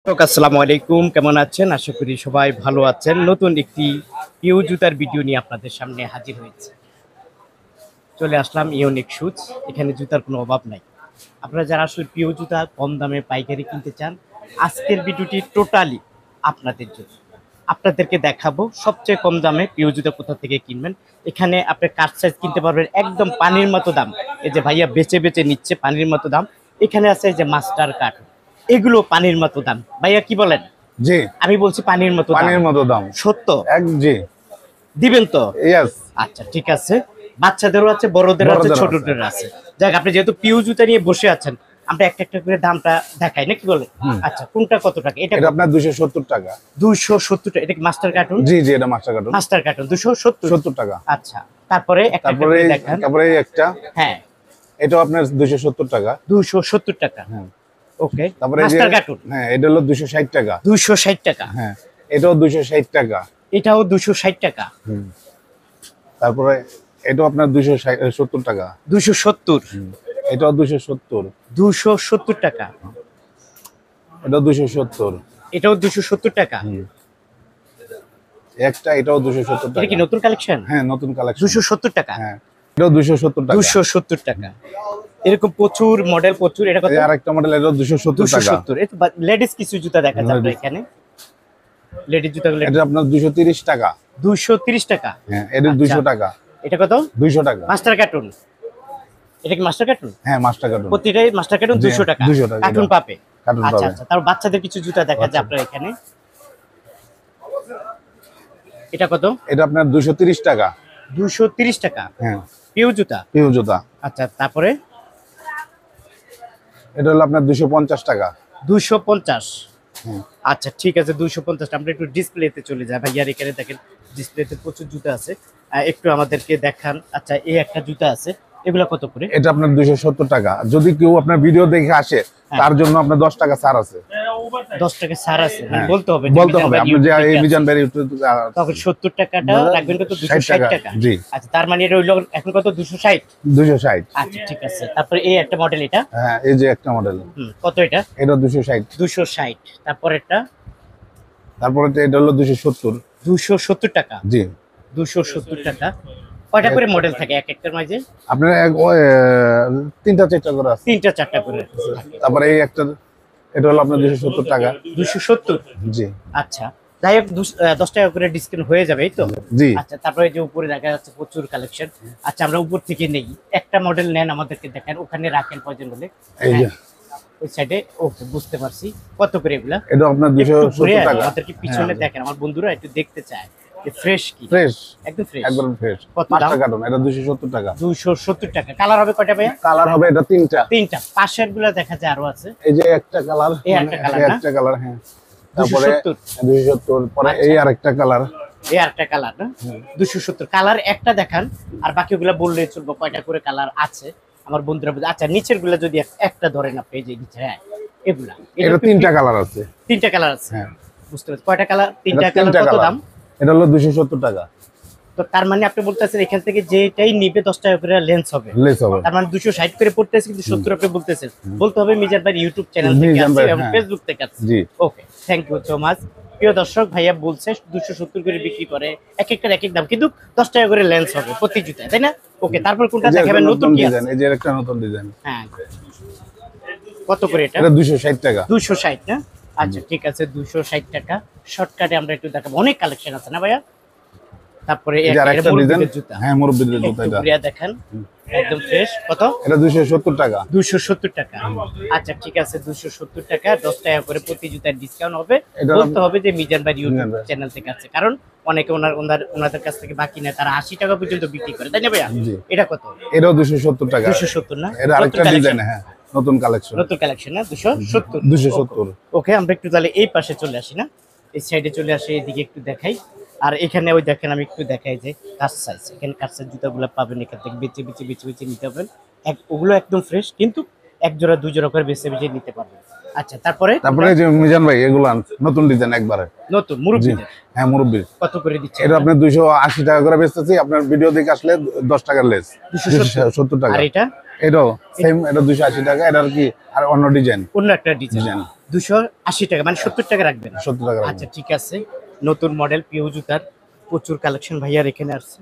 আসসালামু আলাইকুম, কেমন আছেন? আশা করি সবাই ভালো আছেন। নতুন একটি পিউ জুতার ভিডিও নিয়ে আপনাদের সামনে হাজির হয়েছে। চলে আসলাম ইউনিক শুজ। এখানে জুতার কোনো অভাব নাই। আপনারা যারা আসলে পিউ জুতা কম দামে পাইকারি কিনতে চান, আজকের ভিডিওটি টোটালি আপনাদের জন্য। আপনাদেরকে দেখাবো সবচেয়ে কম দামে পিউ জুতা কোথা থেকে কিনবেন। এখানে আপনি কাট সাইজ কিনতে পারবেন একদম পানির মতো দাম। এই যে ভাইয়া বেচে বেচে নিচ্ছে পানির মতো দাম। এখানে আছে এই যে মাস্টার কাট, এগুলো পানির মতো দাম। ভাইয়া কি বলেন? জি, আমি বলছি পানির মতো দাম। পানির মতো দাম। সত্য জি, দিবেন তো? ইয়েস। আচ্ছা ঠিক আছে, বাচ্চাদেরও আছে, বড়দেরও আছে, ছোটদেরও আছে। যাক, আপনি যেহেতু পিউ জুতা নিয়ে বসে আছেন, আমরা একটা একটা করে দামটা দেখাই নাকি বলে? আচ্ছা, কোনটা কত টাকা? এটা আপনার 270 টাকা। 270 টাকা। এটা কি মাস্টার কার্টুন? জি জি, এটা মাস্টার কার্টুন। মাস্টার কার্টুন 270 টাকা। আচ্ছা, তারপরে একটা একটা করে দেখান। তারপরে একটা, হ্যাঁ, এটাও আপনার 270 টাকা। 270 টাকা। হ্যাঁ, ওকে। তারপরে মাস্টার কার্টুন, হ্যাঁ, এটা হলো 260 টাকা। 260 টাকা। হ্যাঁ, এটাও 260 টাকা। এটাও 260 টাকা। তারপরে এটাও আপনার 270 টাকা। 270। এটাও 270। 270 টাকা। এটাও 270। এটাও 270 টাকা। একটা, এটাও 270 এটা টাকা। কি নতুন কালেকশন? হ্যাঁ, নতুন কালেকশন। 270 টাকা। হ্যাঁ, এটাও 270 টাকা। 270 টাকা। এরকম প্রচুর মডেল, প্রচুর। এটা কত? আরেকটা মডেল, এটাও 270 টাকা। 270। এটা লেডিস কিছু জুতা দেখা যায় আপনার এখানে। লেডিস জুতাগুলো এটা আপনার 230 টাকা। 230 টাকা। হ্যাঁ, এটা 200 টাকা। এটা কত? 200 টাকা। Master cartoon. এটা কি মাস্টার কার্টুন? হ্যাঁ, মাস্টার কার্টুন। প্রতিটাই মাস্টার কার্টুন 200 টাকা। 200 টাকা। কার্টুন পাবে। কার্টুন আচ্ছা পাবে। আচ্ছা, তারপর বাচ্চাদের কিছু জুতা দেখা যায় আপনার এখানে। এটা কত? এটা আপনার 230 টাকা। 230 টাকা। হ্যাঁ, পিউ জুতা। পিউ জুতা। আচ্ছা, তারপরে এটা হলো আপনার 250 টাকা। 250। হুম। আচ্ছা ঠিক আছে, 250। আমরা একটু ডিসপ্লেতে চলে যাই ভাইয়ার। এখানে দেখেন ডিসপ্লেতে প্রচুর জুতা আছে, একটু আমাদেরকে দেখান। আচ্ছা, এই একটা জুতা আছে, এগুলা কত করে? এটা আপনার 270 টাকা। যদি কেউ আপনার ভিডিও দেখে আসে, তার জন্য আপনার 10 টাকা ছাড় আছে। 10 টাকা ছাড় আছে, মানে হ্যাঁ, বলতে হবে। বলতে হবে আপনি যে এই মিজান ভাই ইউটিউব। তখন 70 টাকাটা রাখবেন কত? 260 টাকা। জি। আচ্ছা, তার মানে এটা হইলো এখন কত? 260। 260। আচ্ছা ঠিক আছে, তারপরে এই একটা মডেল, এটা হ্যাঁ, এই যে একটা মডেল। কত এটা? এটা 260। 260। তারপরেরটা? তারপরে এটা হলো 270। 270 টাকা। জি। 270 টাকা। কয়টা করে মডেল থাকে এক একটার মাঝে? আপনার তিনটা চারটা করে আছে। 3টা 4টা করে। তারপরে এই একটা, এটা হলো আপনার 270 টাকা। 270। জি। আচ্ছা, যাই হোক, 10 টাকা করে ডিসকাউন্ট হয়ে যাবে, এই তো? জি। আচ্ছা, তারপরে যে উপরে দেখা যাচ্ছে প্রচুর কালেকশন। আচ্ছা, আমরা উপর থেকে নেই, একটা মডেল নেন, আমাদেরকে দেখেন, ওখানে রাখেন প্রয়োজন হলে। এই যে ওই সাইডে। ওকে, বুঝতে পারছি। কত করে এগুলা? এটা আপনার 270 টাকা। আমাদেরকে পিছনে দেখেন, আমার বন্ধুরা একটু দেখতে চায় যে ফ্রেশ কি। ফ্রেশ, একদম ফ্রেশ, একদম ফ্রেশ। কত দাম? মাস্টার কার্টুন, এটা 270 টাকা। 270 টাকা। কালার হবে কয়টা ভাইয়া? কালার হবে এটা তিনটা। 3টা। পাশের গুলা দেখা যায় আরো আছে। এই যে একটা কালার, এই একটা কালার না? একটা কালার। হ্যাঁ, তারপরে 270। 270। পরে এই আরেকটা কালার। এই আরেকটা কালার না? 270 কালার। একটা দেখান, আর বাকিগুলা বললে চলবো কয়টা করে কালার আছে আমার বন্ধুরা। আচ্ছা, নিচের গুলা যদি একটা ধরেন আপনি, এই যে নিচে। হ্যাঁ, এগুলা। এটা তিনটা কালার আছে। 3টা কালার আছে। হ্যাঁ, বুঝতে পারছি। কয়টা কালার? 3টা এটা কালার। তিনটা কত কালার। দাম? এটা হলো 270 টাকা। তো তার মানে আপনি বলতেছেন এখান থেকে যেটাই নিবে 10 টাকা করে লেন্স হবে। লেস হবে। তার মানে 260 করে পড়তেছে, কিন্তু 70 আপনি বলতেছেন। বলতে হবে মিজান ভাই ইউটিউব চ্যানেল থেকে মিজান আছে ভাই, এবং হ্যাঁ। ফেসবুক থেকে আছে। জি। ওকে, থ্যাংক ইউ সো মাচ। প্রিয় দর্শক, ভাইয়া বলছে 270 করে বিক্রি করে, এক একটার এক এক দাম, কিন্তু 10 টাকা করে লেন্স হবে প্রতি জুতায়, তাই না? ওকে, তারপর কোনটা এই যে দেখাবেন? নতুন কি ডিজাইন, আছে? এই যে একটা নতুন ডিজাইন। হ্যাঁ, কত করে এটা? এটা 260 টাকা। 260 না? আচ্ছা ঠিক আছে, 260 টাকা। শর্টকাটে আমরা একটু দেখাবো, অনেক কালেকশন আছে না ভাইয়া? তারপরে এই যে আরেকটা ডিজাইন। জুতা। হ্যাঁ, মুরব্বিদের জুতা একটু এটা। ঘুরিয়ে দেখান, একদম ফ্রেশ। কত? এটা 270 টাকা। 270 টাকা। আচ্ছা ঠিক আছে, 270 টাকা। 10 টাকা করে প্রতি জুতার ডিসকাউন্ট হবে। এটা বলতে হবে যে মিজান ভাই ইউটিউব মিজান ভাই। চ্যানেল থেকে আছে, কারণ অনেকে ওনাদের কাছ থেকে বাকি নেয়, তারা 80 টাকা পর্যন্ত বিক্রি করে, তাই না ভাইয়া? জি। এটা কত? এটাও 270 টাকা। 270 না? এটা আরেকটা নতুন ডিজাইন। collection। হ্যাঁ, নতুন কালেকশন। নতুন কালেকশন না? 270। 270। ওকে, আমরা একটু তাহলে এই পাশে চলে আসি না, এই সাইডে চলে আসি, এদিকে একটু দেখাই। আর এখানে ওই দেখেন, আমি একটু দেখাই যে কাট সাইজ। এখানে কাট সাইজ জুতাগুলো পাবেন, এখান থেকে বেছে বেছে বেছে বেছে নিতে পারবেন। ওগুলো একদম ফ্রেশ, কিন্তু এক জোড়া দুই জোড়া করে বেছে বেছে নিতে পারবেন। আচ্ছা, তারপরে যে মিজান ভাই, এগুলা নতুন ডিজাইন একবারে। নতুন মুরব্বি হ্যাঁ, মুরব্বি। কত করে দিচ্ছে এটা আপনার 280 টাকা করে বেচতেছি। আপনার ভিডিও দেখে আসলে 10 টাকার লেস। 270 টাকা। আর এটা? এটাও সেম, এটা 280 টাকা। এটা আর কি, আর অন্য ডিজাইন। অন্য একটা ডিজাইন। 280 টাকা, মানে 70 টাকা রাখবেন। 70 টাকা রাখবেন। আচ্ছা ঠিক আছে, নতুন মডেল পিও জুতার প্রচুর কালেকশন ভাইয়ার এখানে আসছে,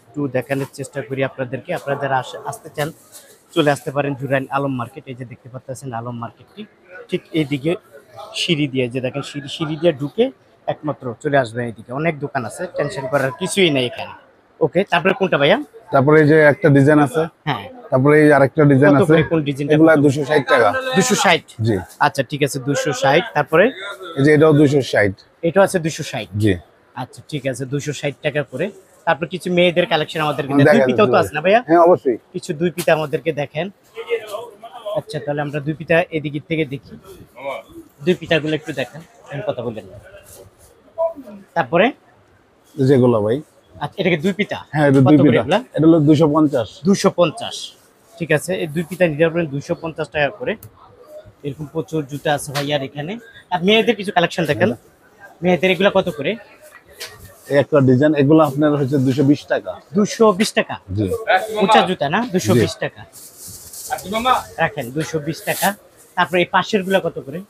একটু দেখানোর চেষ্টা করি আপনাদেরকে। আপনারা যারা আসতে চান চলে আসতে পারেন জুরাইন আলম মার্কেট। এই যে দেখতে পাচ্ছেন আলম মার্কেটটি, ঠিক এইদিকে সিঁড়ি দিয়ে, যে দেখেন সিঁড়ি দিয়ে ঢুকে একমাত্র চলে আসবে এইদিকে। অনেক দোকান আছে, টেনশন করার কিছুই নেই এখানে। ওকে, তারপরে কোনটা ভাইয়া? তারপরে এই যে একটা ডিজাইন আছে, হ্যাঁ, তারপরে এই আরেকটা ডিজাইন কত আছে, করে কোন ডিজাইনটা? এগুলা 260 টাকা। 260? জি। আচ্ছা ঠিক আছে, 260। তারপরে এই যে এটাও 260। এটাও আছে 260? জি। আচ্ছা ঠিক আছে, 260 টাকা করে। তারপর কিছু মেয়েদের কালেকশন আমাদেরকে দেন। দেখা দুই পিতাও তো যাচ্ছে। আছে না ভাইয়া? হ্যাঁ অবশ্যই। কিছু দুই পিতা আমাদেরকে দেখেন। আচ্ছা তাহলে আমরা দুই পিতা এদিক থেকে দেখি, দুই পিতাগুলো একটু দেখেন, আমি কথা বললেন না। তারপরে যেগুলো ভাই, আচ্ছা এটা কি দুই পিতা? হ্যাঁ এটা কত দুই করে পিতা, এগুলা? এটা হলো 250। 250। ঠিক আছে, এই দুই পিতা নিতে পারবেন 250 টাকা করে। এরকম প্রচুর জুতা আছে ভাইয়ার এখানে। আর মেয়েদের কিছু কালেকশন দেখেন, মেয়েদের এগুলা কত করে? এই একটা ডিজাইন, এগুলো আপনার হচ্ছে 220 টাকা। 220 টাকা? জি। উঁচা জুতা না? 220 টাকা রাখেন, 220 টাকা। তারপরে এই পাশের গুলা কত করে?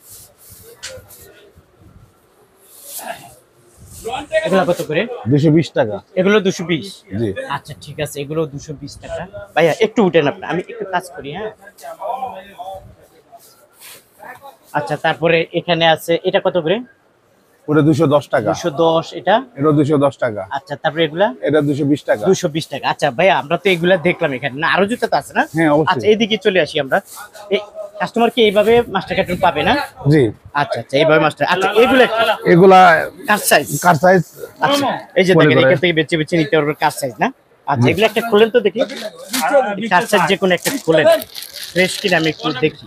এগুলা কত করে? 220 টাকা। এগুলো 220? জি। আচ্ছা ঠিক আছে, এগুলো 220 টাকা। ভাইয়া একটু উঠেন আপনি, আমি একটু কাজ করি। হ্যাঁ আচ্ছা, তারপরে এখানে আছে, এটা কত করে? ওটা 210 টাকা। 210। এটা? এটা 210 টাকা। আচ্ছা, তারপরে এগুলা? এটা 220 টাকা। 220 টাকা। আচ্ছা ভাইয়া, আমরা তো এগুলা দেখলাম এখানে, না আরো জুতা তো আছে না? হ্যাঁ অবশ্যই। আচ্ছা এইদিকে চলে আসি আমরা। এই কাস্টমার কি এইভাবে মাস্টার কার্টুন পাবে না? জি। আচ্ছা আচ্ছা, এইভাবে মাস্টার। আচ্ছা এগুলা কি? এগুলা কার সাইজ? কার সাইজ? আচ্ছা এই যে দেখেন, এখান থেকে বেছে বেছে নিতে পারবেন কার সাইজ না? আচ্ছা এগুলো একটা খোলেন তো দেখি, কার সাইজ যে কোনো একটা খোলেন, ফ্রেশ কিনা আমি একটু দেখি।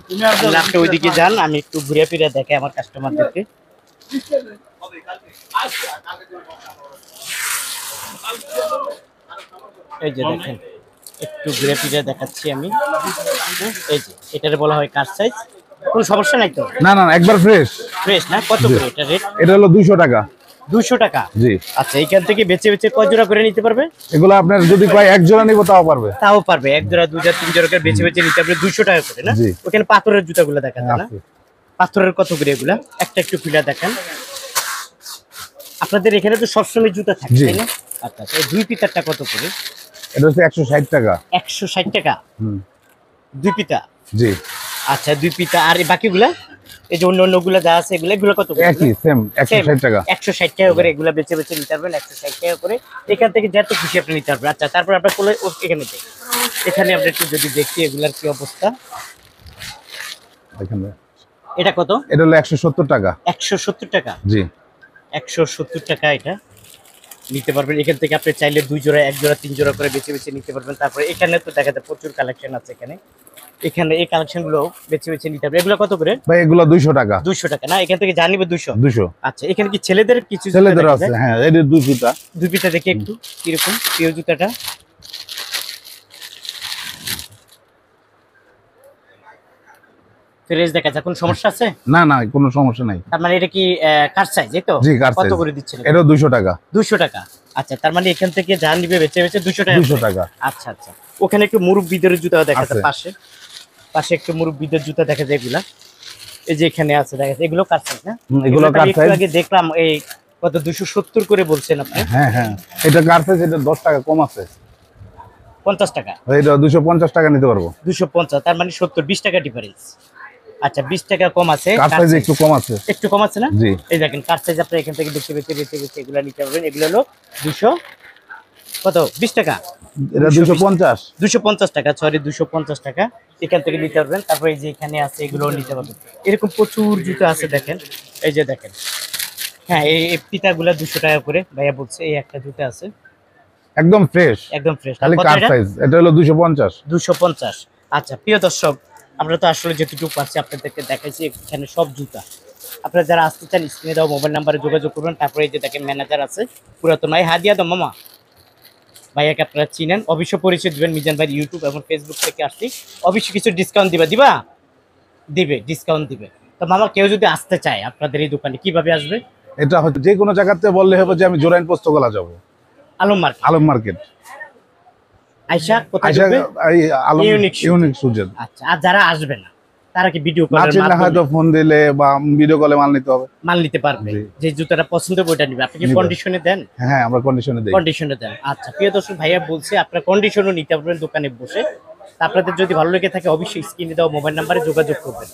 আপনি ওইদিকে যান, আমি একটু ঘুরে ফিরে দেখে আমার কাস্টমারদেরকে। এই যে দেখেন, একটু ঘুরে ফিরে দেখাচ্ছি আমি। এই যে এটারে বলা হয় কার সাইজ, কোনো সমস্যা নাই তো? না না, একবার ফ্রেশ। ফ্রেশ না? কত করে এটা রেট? এটা হলো 200 টাকা। 200 টাকা? জি। আচ্ছা, এইখান থেকে বেছে বেছে কয় জোড়া করে নিতে পারবে? এগুলো আপনার যদি কয় এক জোড়া নিব তাও পারবে। তাও পারবে, এক জোড়া দুই জোড়া তিন জোড়া করে বেছে বেছে নিতে পারবে 200 টাকা করে না? জি। ওখানে পাথরের জুতাগুলো দেখা যায় না? আছে। পাথরের কত করে এগুলা? একটা একটু খুলে দেখেন। আপনাদের এখানে তো সবসময় জুতা থাকে জি। তাই না? আচ্ছা, এই দুই পিতারটা কত করে? এটা হচ্ছে 160 টাকা। 160 টাকা হুম। দুই পিতা? জি। আচ্ছা দুই পিতা। আর এই বাকিগুলা, এই যে অন্য অন্যগুলা যা আছে এগুলা, এগুলা কত করে? একই সেম 160 টাকা। 160 টাকা করে এগুলা বেছে বেছে নিতে পারবেন, 160 টাকা করে। এখান থেকে যত খুশি আপনি নিতে পারবেন। আচ্ছা তারপর আপনার কোলে এখানে দেখ, এখানে আমরা একটু যদি দেখি এগুলার কি অবস্থা। এখানে এটা কত? এটা হলো 170 টাকা। 170 টাকা? জি। 170 টাকা এটা নিতে পারবেন। এখান থেকে আপনি চাইলে দুই জোড়া, এক জোড়া, তিন জোড়া করে বেছে বেছে নিতে পারবেন। তারপরে এখানে তো দেখা যায় প্রচুর কালেকশন আছে এখানে, এখানে এই কালেকশন গুলো বেছে বেছে নিতে পারবেন। এগুলো কত করে? ভাই এগুলো 200 টাকা। 200 টাকা না? এখান থেকে জানিবে 200? 200। আচ্ছা, এখানে কি ছেলেদের কিছু জুতা ছেলেদের দেখা আছে, যায়? হ্যাঁ এটা দুই জুতা। দুই পিতা দেখি একটু কিরকম পিও জুতাটা। ফ্রেশ দেখা যায়, কোনো সমস্যা আছে? না না, কোনো সমস্যা নাই। তার মানে এটা কি কার সাইজ? এই তো? জি, কার কত সাইজ। করে দিচ্ছেন? এটা 200 টাকা। 200 টাকা। আচ্ছা, তার মানে এখান থেকে যা নিবে বেচে বেচে 200 টাকা? 200 টাকা। আচ্ছা আচ্ছা, ওখানে একটু মুরব্বিদের জুতা দেখা যায় আছে। পাশে, পাশে একটু মুরব্বিদের জুতা দেখা যায় এগুলা। এই যে এখানে আছে দেখা যায়, এগুলো কার সাইজ না? এগুলো এগুলো তো কার আমি একটু সাইজ? আগে দেখলাম, এই কত 270 করে বলছেন আপনি? হ্যাঁ হ্যাঁ, এটা কার সাইজ, এটা 10 টাকা কম আছে। 50 টাকা? এটা 250 টাকা নিতে পারবো। 250, তার মানে 70, 20 টাকা ডিফারেন্স। আচ্ছা 20 টাকা কম আছে। কার সাইজ একটু কম আছে। একটু কম আছে না? জি। এই দেখেন কার সাইজ, আপনি এখান থেকে বেছে বেছে বেছে বেছে এগুলো নিতে পারবেন। এগুলো হলো 200 কত 20 টাকা? এটা 250। 250 টাকা, সরি 250 টাকা এখান থেকে নিতে পারবেন। তারপরে এই যে এখানে আছে এগুলো নিতে পারবেন। এরকম প্রচুর জুতো আছে দেখেন, এই যে দেখেন। হ্যাঁ, এই পিতাগুলা 200 টাকা করে ভাইয়া বলছে। এই একটা জুতো আছে একদম ফ্রেশ, একদম ফ্রেশ। খালি কার সাইজ, এটা হলো 250। 250। আচ্ছা প্রিয় দর্শক, আমরা তো আসলে যেটুকু পারছি আপনাদেরকে দেখাইছি। এখানে সব জুতা, আপনারা যারা আসতে চান স্ক্রিনে দেওয়া মোবাইল নাম্বারে যোগাযোগ করবেন। তারপরে এই যে দেখেন ম্যানেজার আছে পুরাতন ভাই, হাদিয়া দাও মামা। ভাইয়াকে আপনারা চিনেন, অবশ্য পরিচয় দিবেন। মিজান ভাই ইউটিউব এবং ফেসবুক থেকে আসছি, অবশ্যই কিছু ডিসকাউন্ট দিবা দিবে, ডিসকাউন্ট দিবে। তো মামা, কেউ যদি আসতে চায় আপনাদের এই দোকানে কিভাবে আসবে? এটা হয়তো যে কোনো জায়গাতে বললে হবে যে আমি জোরাইন পোস্তগোলা যাব, আলম মার্কেট, আলম মার্কেট আয়শা কোথায় আচ্ছা, ঢুকবে? এই আলম ইউনিক ইউনিক সুজেন। আচ্ছা, আর যারা আসবে না তারা কি ভিডিও না কলের চিনলে হয়তো ফোন দিলে বা ভিডিও কলে মাল নিতে হবে। মাল নিতে পারবে, জি। যে জুতাটা পছন্দ হবে ওইটা নিবে। আপনি কি নিবে। কন্ডিশনে দেন? হ্যাঁ আমরা কন্ডিশনে দিই। কন্ডিশনে দেন। আচ্ছা প্রিয় দর্শক, ভাইয়া বলছে আপনার কন্ডিশনও নিতে পারবেন দোকানে বসে। তা আপনাদের যদি ভালো লেগে থাকে অবশ্যই স্ক্রিনে দেওয়া মোবাইল নাম্বারে যোগাযোগ করবেন।